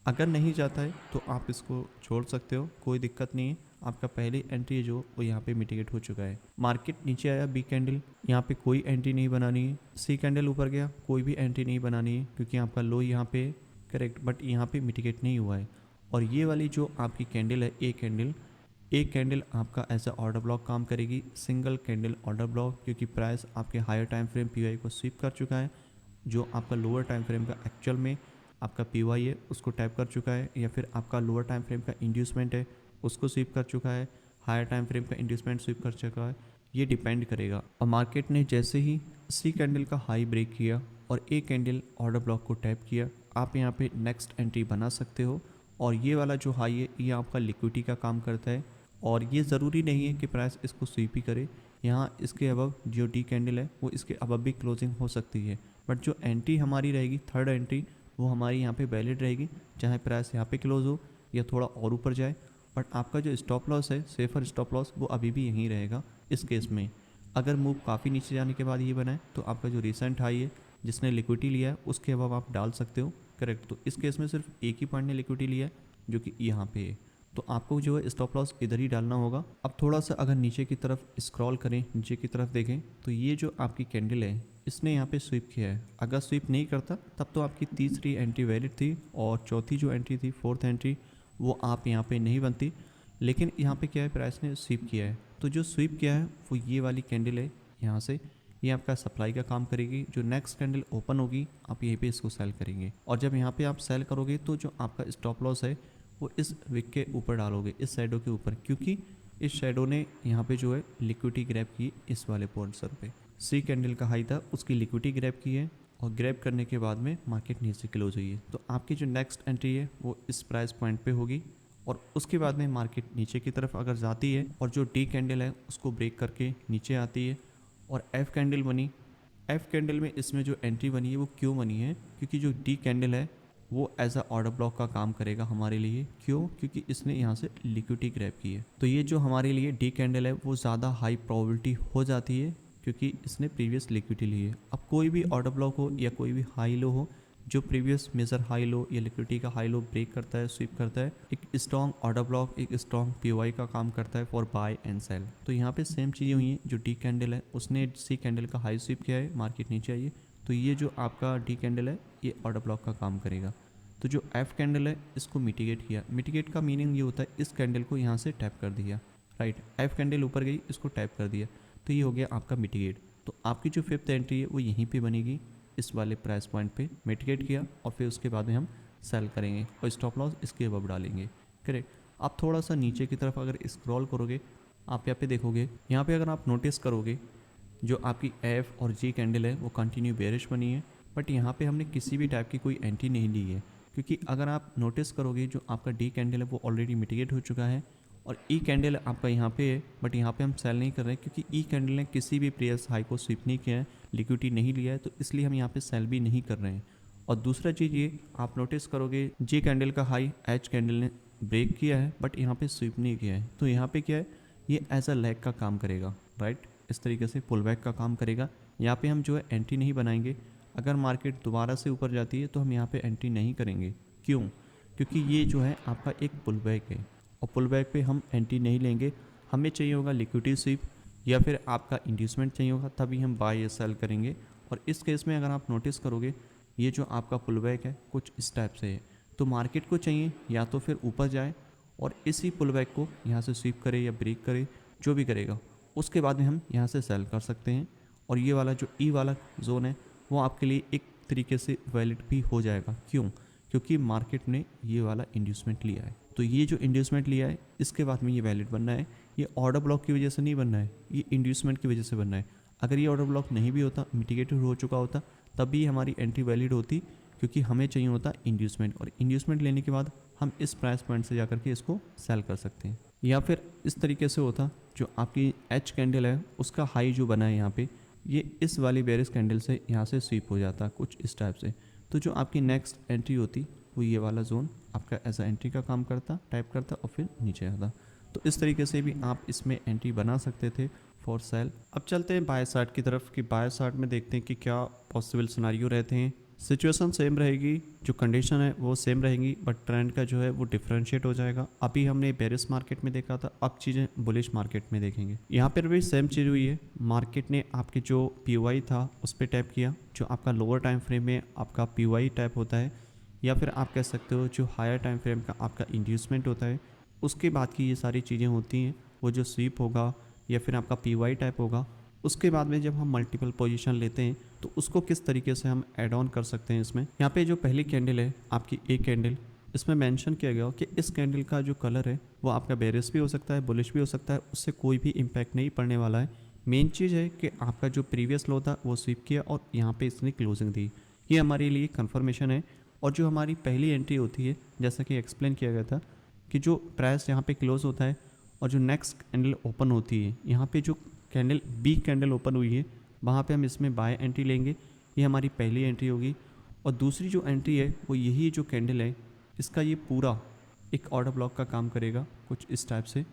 अगर नहीं जाता है तो आप इसको छोड़ सकते हो, कोई दिक्कत नहीं है। आपका पहली एंट्री जो वो यहाँ पे मिटिगेट हो चुका है। मार्केट नीचे आया बी कैंडल, यहाँ पे कोई एंट्री नहीं बनानी है। सी कैंडल ऊपर गया, कोई भी एंट्री नहीं बनानी है क्योंकि आपका लो यहाँ पे करेक्ट, बट यहाँ पे मिटिगेट नहीं हुआ है। और ये वाली जो आपकी कैंडल है ए कैंडल आपका ऐसा ऑर्डर ब्लॉक काम करेगी, सिंगल कैंडल ऑर्डर ब्लॉक, क्योंकि प्राइस आपके हायर टाइम फ्रेम पीवाई को स्वीप कर चुका है। जो आपका लोअर टाइम फ्रेम का एक्चुअल में आपका पीवाई है उसको टैप कर चुका है, या फिर आपका लोअर टाइम फ्रेम का इंड्यूसमेंट है उसको स्वीप कर चुका है, हायर टाइम फ्रेम का इंड्यूसमेंट स्वीप कर चुका है। ये डिपेंड करेगा। और मार्केट ने जैसे ही सी कैंडल का हाई ब्रेक किया और ए कैंडल ऑर्डर ब्लॉक को टैप किया, आप यहाँ पे नेक्स्ट एंट्री बना सकते हो। और ये वाला जो हाई है ये आपका लिक्विडिटी का काम करता है, और ये ज़रूरी नहीं है कि प्राइस इसको स्वीप ही करे। यहाँ इसके अबव जो डी कैंडल है वो इसके अबव भी क्लोजिंग हो सकती है, बट जो एंट्री हमारी रहेगी थर्ड एंट्री वो हमारी यहाँ पे वैलिड रहेगी, चाहे प्राइस यहाँ पे क्लोज हो या थोड़ा और ऊपर जाए। बट आपका जो स्टॉप लॉस है, सेफर स्टॉप लॉस, वो अभी भी यहीं रहेगा। इस केस में अगर मूव काफ़ी नीचे जाने के बाद ये बना है तो आपका जो रिसेंट हाई है जिसने लिक्विडिटी लिया है उसके अबव आप डाल सकते हो, करेक्ट। तो इस केस में सिर्फ एक ही पॉइंट ने लिक्विडिटी लिया है जो कि यहाँ पे है, तो आपको जो है स्टॉप लॉस इधर ही डालना होगा। अब थोड़ा सा अगर नीचे की तरफ स्क्रॉल करें, नीचे की तरफ देखें, तो ये जो आपकी कैंडल है इसने यहाँ पे स्वीप किया है। अगर स्वीप नहीं करता तब तो आपकी तीसरी एंट्री वैलिड थी, और चौथी जो एंट्री थी, फोर्थ एंट्री, वो आप यहाँ पे नहीं बनती। लेकिन यहाँ पे क्या है, प्राइस ने स्वीप किया है, तो जो स्वीप किया है वो ये वाली कैंडल है यहाँ से, ये आपका सप्लाई का काम करेगी। जो नेक्स्ट कैंडल ओपन होगी आप यहीं पे इसको सेल करेंगे, और जब यहाँ पे आप सेल करोगे तो जो आपका स्टॉप लॉस है वो इस विक के ऊपर डालोगे, इस शैडो के ऊपर, क्योंकि इस शैडो ने यहाँ पे जो है लिक्विडिटी ग्रैब की इस वाले पोर्शन पे। सी कैंडल का हाई था उसकी लिक्विडिटी ग्रैब की है, और ग्रैब करने के बाद में मार्केट नीचे क्लोज हुई है। तो आपकी जो नेक्स्ट एंट्री है वो इस प्राइस पॉइंट पे होगी, और उसके बाद में मार्केट नीचे की तरफ अगर जाती है और जो डी कैंडल है उसको ब्रेक करके नीचे आती है और एफ कैंडल बनी। एफ कैंडल में इसमें जो एंट्री बनी है वो क्यों बनी है, क्योंकि जो डी कैंडल है वो एज अ ऑर्डर ब्लॉक का काम करेगा हमारे लिए। क्यों? क्योंकि इसने यहाँ से लिक्विडिटी ग्रैब की है। तो ये जो हमारे लिए डी कैंडल है वो ज़्यादा हाई प्रोबेबिलिटी हो जाती है क्योंकि इसने प्रीवियस लिक्विडिटी ली है। अब कोई भी ऑर्डर ब्लॉक हो या कोई भी हाई लो हो, जो प्रीवियस मेजर हाई लो या लिक्विडिटी का हाई लो ब्रेक करता है, स्वीप करता है, एक स्ट्रॉन्ग ऑर्डर ब्लॉक, एक स्ट्रॉन्ग पीओआई का काम करता है फॉर बाय एंड सेल। तो यहाँ पे सेम चीज़ें हुई हैं। जो डी कैंडल है उसने सी कैंडल का हाई स्वीप किया है, मार्केट नीचे आई है, तो ये जो आपका डी कैंडल है ये ऑर्डर ब्लॉक का काम करेगा। तो जो एफ कैंडल है इसको मिटिगेट किया। मिटिगेट का मीनिंग ये होता है इस कैंडल को यहाँ से टैप कर दिया, राइट। एफ कैंडल ऊपर गई, इसको टैप कर दिया, तो ये हो गया आपका मिटिगेट। तो आपकी जो फिफ्थ एंट्री है वो यहीं पे बनेगी, इस वाले प्राइस पॉइंट पे मिटिगेट किया, और फिर उसके बाद में हम सेल करेंगे और स्टॉप लॉस इसके अबव डालेंगे, करेक्ट। आप थोड़ा सा नीचे की तरफ अगर स्क्रॉल करोगे आप यहाँ पे देखोगे, यहाँ पे अगर आप नोटिस करोगे जो आपकी एफ और जी कैंडल है वो कंटिन्यू बेरिश बनी है, बट यहाँ पे हमने किसी भी टाइप की कोई एंट्री नहीं ली है, क्योंकि अगर आप नोटिस करोगे जो आपका डी कैंडल है वो ऑलरेडी मिटिगेट हो चुका है, और ई कैंडल आपका यहाँ पे है, बट यहाँ पे हम सेल नहीं कर रहे हैं क्योंकि ई कैंडल ने किसी भी प्रीवियस हाई को स्वीप नहीं किया है, लिक्विडिटी नहीं लिया है, तो इसलिए हम यहाँ पे सेल भी नहीं कर रहे हैं। और दूसरा चीज़ ये आप नोटिस करोगे जे कैंडल का हाई एच कैंडल ने ब्रेक किया है बट यहाँ पे स्वीप नहीं किया है, तो यहाँ पे क्या है, ये एज अ लैग का काम करेगा, राइट। इस तरीके से पुल बैक का काम करेगा। यहाँ पे हम जो है एंट्री नहीं बनाएंगे। अगर मार्केट दोबारा से ऊपर जाती है तो हम यहाँ पे एंट्री नहीं करेंगे। क्यों? क्योंकि ये जो है आपका एक पुल बैक है, और पुल बैक पे हम एंट्री नहीं लेंगे। हमें चाहिए होगा लिक्विडिटी स्वीप या फिर आपका इंड्यूसमेंट चाहिए होगा, तभी हम बाय या सेल करेंगे। और इस केस में अगर आप नोटिस करोगे ये जो आपका पुल बैक है कुछ इस टाइप से है, तो मार्केट को चाहिए या तो फिर ऊपर जाए और इसी पुल बैक को यहाँ से स्वीप करे या ब्रेक करे, जो भी करेगा, उसके बाद में हम यहाँ से सेल कर सकते हैं। और ये वाला जो ई वाला जोन है वो आपके लिए एक तरीके से वैलिड भी हो जाएगा। क्यों? क्योंकि मार्केट ने ये वाला इंड्यूसमेंट लिया है, तो ये जो इंड्यूसमेंट लिया है इसके बाद में ये वैलिड बनना है। ये ऑर्डर ब्लॉक की वजह से नहीं बनना है, ये इंड्यूसमेंट की वजह से बनना है। अगर ये ऑर्डर ब्लॉक नहीं भी होता, मिटिगेटेड हो चुका होता, तब भी हमारी एंट्री वैलिड होती, क्योंकि हमें चाहिए होता इंड्यूसमेंट, और इंड्यूसमेंट लेने के बाद हम इस प्राइस पॉइंट से जाकर के इसको सेल कर सकते हैं। या फिर इस तरीके से होता, जो आपकी एच कैंडल है उसका हाई जो बना है यहाँ पे, ये इस वाली बेरिस कैंडल से यहाँ से स्वीप हो जाता कुछ इस टाइप से। तो जो आपकी नेक्स्ट एंट्री होती वो ये वाला जोन आपका एज अ एंट्री का काम करता, टाइप करता और फिर नीचे आता। तो इस तरीके से भी आप इसमें एंट्री बना सकते थे फॉर सेल। अब चलते हैं बाय साइड की तरफ कि बाय साइड में देखते हैं कि क्या पॉसिबल सिनारियो रहते हैं सिचुएशन सेम रहेगी, जो कंडीशन है वो सेम रहेंगी, बट ट्रेंड का जो है वो डिफरेंशिएट हो जाएगा। अभी हमने बेरिश मार्केट में देखा था, अब चीज़ें बुलिश मार्केट में देखेंगे। यहाँ पर भी सेम चीज़ हुई है, मार्केट ने आपके जो पी था उस पर टैप किया, जो आपका लोअर टाइम फ्रेम में आपका पी टैप होता है, या फिर आप कह सकते हो जो हायर टाइम फ्रेम का आपका इंड्यूसमेंट होता है, उसके बाद की ये सारी चीज़ें होती हैं। वो जो स्वीप होगा या फिर आपका पी टाइप होगा, उसके बाद में जब हम मल्टीपल पोजीशन लेते हैं तो उसको किस तरीके से हम ऐड ऑन कर सकते हैं इसमें। यहाँ पे जो पहली कैंडल है आपकी एक कैंडल, इसमें मेंशन किया गया हो कि इस कैंडल का जो कलर है वो आपका बेरिश भी हो सकता है, बुलिश भी हो सकता है, उससे कोई भी इम्पैक्ट नहीं पड़ने वाला है। मेन चीज़ है कि आपका जो प्रीवियस लो था वो स्वीप किया और यहाँ पे इसने क्लोजिंग दी, ये हमारे लिए कंफर्मेशन है। और जो हमारी पहली एंट्री होती है, जैसा कि एक्सप्लेन किया गया था कि जो प्राइस यहाँ पे क्लोज होता है और जो नेक्स्ट कैंडल ओपन होती है, यहाँ पे जो कैंडल बी कैंडल ओपन हुई है वहाँ पे हम इसमें बाय एंट्री लेंगे, ये हमारी पहली एंट्री होगी। और दूसरी जो एंट्री है वो यही जो कैंडल है, इसका ये पूरा एक ऑर्डर ब्लॉक का काम करेगा कुछ इस टाइप से,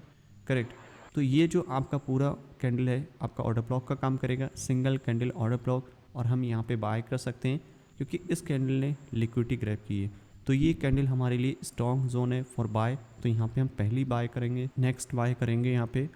करेक्ट। तो ये जो आपका पूरा कैंडल है आपका ऑर्डर ब्लॉक का काम करेगा, सिंगल कैंडल ऑर्डर ब्लॉक, और हम यहाँ पे बाय कर सकते हैं क्योंकि इस कैंडल ने लिक्विडिटी ग्रैब की है। तो ये कैंडल हमारे लिए स्ट्रॉन्ग जोन है फॉर बाय, तो यहाँ पे हम पहली बाय करेंगे, नेक्स्ट बाय करेंगे यहाँ पे।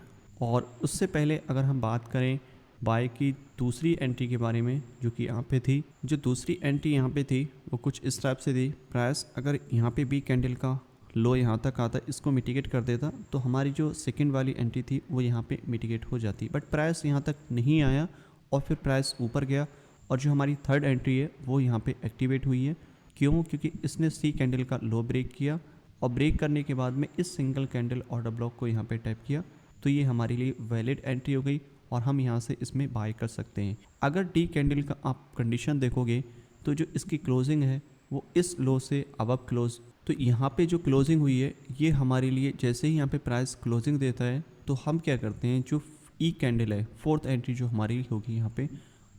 और उससे पहले अगर हम बात करें बाय की दूसरी एंट्री के बारे में जो कि यहाँ पे थी, जो दूसरी एंट्री यहाँ पे थी वो कुछ इस टाइप से थी। प्राइस अगर यहाँ पे बी कैंडल का लो यहाँ तक आता, इसको मिटिगेट कर देता, तो हमारी जो सेकंड वाली एंट्री थी वो यहाँ पे मिटिगेट हो जाती, बट प्राइस यहाँ तक नहीं आया और फिर प्राइस ऊपर गया। और जो हमारी थर्ड एंट्री है वो यहाँ पे एक्टिवेट हुई है। क्यों? क्योंकि इसने सी कैंडल का लो ब्रेक किया और ब्रेक करने के बाद में इस सिंगल कैंडल ऑर्डर ब्लॉक को यहाँ पे टैप किया, तो ये हमारे लिए वैलिड एंट्री हो गई और हम यहाँ से इसमें बाय कर सकते हैं। अगर डी कैंडल का आप कंडीशन देखोगे तो जो इसकी क्लोजिंग है वो इस लो से अबव क्लोज, तो यहाँ पे जो क्लोजिंग हुई है ये हमारे लिए, जैसे ही यहाँ पे प्राइस क्लोजिंग देता है तो हम क्या करते हैं, जो ई कैंडल है फोर्थ एंट्री जो हमारी होगी यहाँ पे,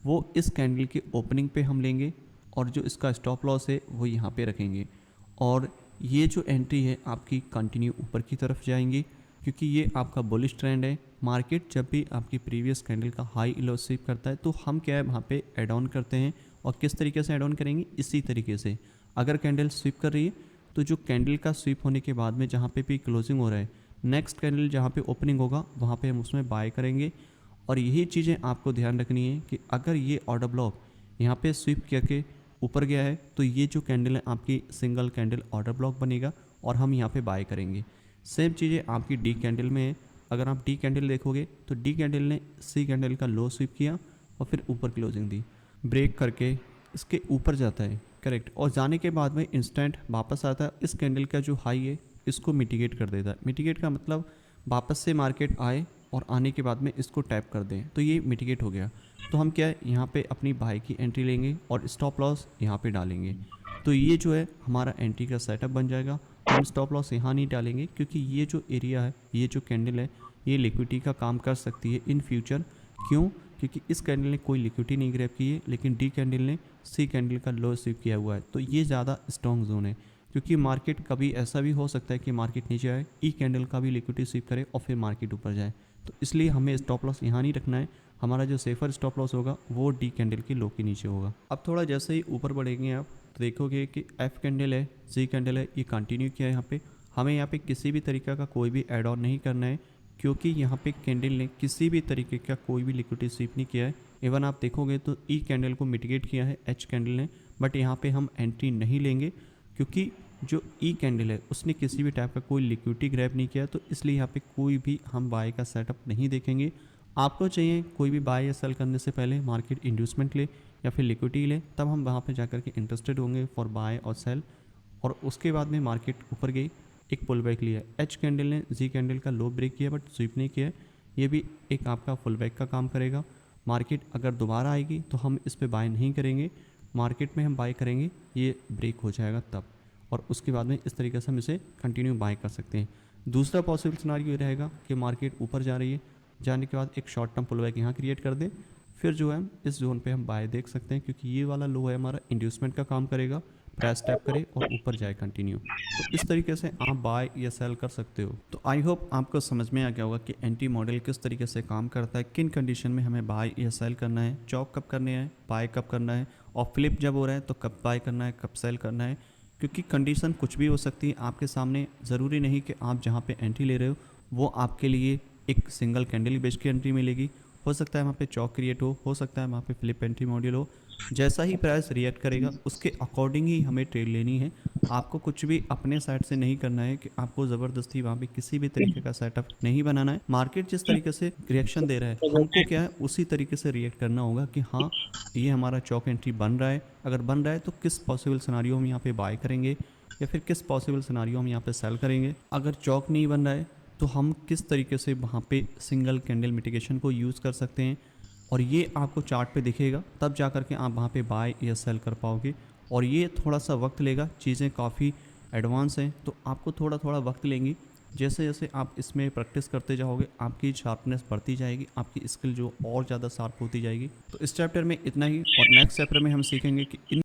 वो इस कैंडल के ओपनिंग पे हम लेंगे और जो इसका स्टॉप लॉस है वो यहाँ पे रखेंगे। और ये जो एंट्री है आपकी कंटिन्यू ऊपर की तरफ जाएंगी क्योंकि ये आपका बुलिश ट्रेंड है। मार्केट जब भी आपकी प्रीवियस कैंडल का हाई लो स्वीप करता है तो हम क्या है वहाँ पे ऐड ऑन करते हैं। और किस तरीके से ऐड ऑन करेंगे, इसी तरीके से अगर कैंडल स्वीप कर रही है तो जो कैंडल का स्वीप होने के बाद में जहाँ पे भी क्लोजिंग हो रहा है, नेक्स्ट कैंडल जहाँ पे ओपनिंग होगा वहाँ पे हम उसमें बाय करेंगे। और यही चीज़ें आपको ध्यान रखनी है कि अगर ये ऑर्डर ब्लॉक यहाँ पे स्वीप करके ऊपर गया है तो ये जो कैंडल है आपकी सिंगल कैंडल ऑर्डर ब्लॉक बनेगा और हम यहाँ पे बाय करेंगे। सेम चीज़ें आपकी डी कैंडल में है। अगर आप डी कैंडल देखोगे तो डी कैंडल ने सी कैंडल का लो स्वीप किया और फिर ऊपर क्लोजिंग दी, ब्रेक करके इसके ऊपर जाता है, करेक्ट। और जाने के बाद में इंस्टेंट वापस आता है, इस कैंडल का जो हाई है इसको मिटिगेट कर देता है। मिटिगेट का मतलब वापस से मार्केट आए और आने के बाद में इसको टैप कर दें, तो ये मिटिगेट हो गया। तो हम क्या है यहाँ पे अपनी बाय की एंट्री लेंगे और स्टॉप लॉस यहाँ पे डालेंगे। तो ये जो है हमारा एंट्री का सेटअप बन जाएगा। हम स्टॉप लॉस यहाँ नहीं डालेंगे क्योंकि ये जो एरिया है, ये जो कैंडल है, ये लिक्विडिटी का काम कर सकती है इन फ्यूचर। क्यों? क्योंकि इस कैंडल ने कोई लिक्विडिटी नहीं ग्रैब की है, लेकिन डी कैंडल ने सी कैंडल का लो स्वीप किया हुआ है, तो ये ज़्यादा स्ट्रॉन्ग जोन है। क्योंकि मार्केट कभी ऐसा भी हो सकता है कि मार्केट नीचे आए, ई कैंडल का भी लिक्विडिटी स्वीप करे और फिर मार्केट ऊपर जाए, तो इसलिए हमें स्टॉप लॉस यहाँ नहीं रखना है। हमारा जो सेफर स्टॉप लॉस होगा वो डी कैंडल की लो के नीचे होगा। अब थोड़ा जैसे ही ऊपर बढ़ेंगे आप तो देखोगे कि एफ कैंडल है, जी कैंडल है, ये कंटिन्यू किया है। यहाँ पे हमें यहाँ पे किसी भी तरीके का कोई भी ऐड ऑन नहीं करना है क्योंकि यहाँ पे कैंडल ने किसी भी तरीके का कोई भी लिक्विडिटी स्वीप नहीं किया है। इवन आप देखोगे तो ई कैंडल को मिटिगेट किया है एच कैंडल ने, बट यहाँ पे हम एंट्री नहीं लेंगे क्योंकि जो ई कैंडल है उसने किसी भी टाइप का कोई लिक्विडिटी ग्रैब नहीं किया, तो इसलिए यहाँ पे कोई भी हम बाय का सेटअप नहीं देखेंगे। आपको चाहिए कोई भी बाय या सेल करने से पहले मार्केट इंड्यूसमेंट ले या फिर लिक्विडिटी ले, तब हम वहाँ पे जाकर के इंटरेस्टेड होंगे फॉर बाय और सेल। और उसके बाद में मार्केट ऊपर गई, एक पुल बैक लिया, एच कैंडल ने जी कैंडल का लो ब्रेक किया बट स्वीप नहीं किया, ये भी एक आपका फुल बैक का काम करेगा। मार्केट अगर दोबारा आएगी तो हम इस पर बाय नहीं करेंगे, मार्केट में हम बाय करेंगे ये ब्रेक हो जाएगा तब, और उसके बाद में इस तरीके से हम इसे कंटिन्यू बाय कर सकते हैं। दूसरा पॉसिबल सिनारियो ये रहेगा कि मार्केट ऊपर जा रही है, जाने के बाद एक शॉर्ट टर्म पुल बैक यहाँ क्रिएट कर दें, फिर जो है इस जोन पे हम बाय देख सकते हैं क्योंकि ये वाला लो है हमारा इंड्यूसमेंट का काम करेगा, प्राइस टैप करे और ऊपर जाए कंटिन्यू। तो इस तरीके से आप बाय या सेल कर सकते हो। तो आई होप आपको समझ में आ गया होगा कि एंटी मॉडल किस तरीके से काम करता है, किन कंडीशन में हमें बाय या सेल करना है, चॉप कब करने हैं, बाय कब करना है और फ्लिप जब हो रहा है तो कब बाय करना है, कब सेल करना है, क्योंकि कंडीशन कुछ भी हो सकती है आपके सामने। ज़रूरी नहीं कि आप जहाँ पे एंट्री ले रहे हो वो आपके लिए एक सिंगल कैंडल बेच की एंट्री मिलेगी। हो सकता है वहाँ पे चौक क्रिएट हो सकता है वहाँ पे फ्लिप एंट्री मॉड्यूल हो। जैसा ही प्राइस रिएक्ट करेगा उसके अकॉर्डिंग ही हमें ट्रेड लेनी है। आपको कुछ भी अपने साइड से नहीं करना है कि आपको ज़बरदस्ती वहाँ पे किसी भी तरीके का सेटअप नहीं बनाना है। मार्केट जिस तरीके से रिएक्शन दे रहा है हमको क्या है उसी तरीके से रिएक्ट करना होगा कि हाँ ये हमारा चौक एंट्री बन रहा है। अगर बन रहा है तो किस पॉसिबल सिनारियो हम यहाँ पे बाय करेंगे या फिर किस पॉसिबल सिनारियो हम यहाँ पे सेल करेंगे। अगर चौक नहीं बन रहा है तो हम किस तरीके से वहाँ पे सिंगल कैंडल मिटिगेशन को यूज़ कर सकते हैं, और ये आपको चार्ट पे दिखेगा। तब जा कर के आप वहाँ पे बाय या सेल कर पाओगे। और ये थोड़ा सा वक्त लेगा, चीज़ें काफ़ी एडवांस हैं तो आपको थोड़ा थोड़ा वक्त लेंगी। जैसे जैसे आप इसमें प्रैक्टिस करते जाओगे आपकी शार्पनेस बढ़ती जाएगी, आपकी स्किल जो और ज़्यादा शार्प होती जाएगी। तो इस चैप्टर में इतना ही, और नेक्स्ट चैप्टर में हम सीखेंगे कि इन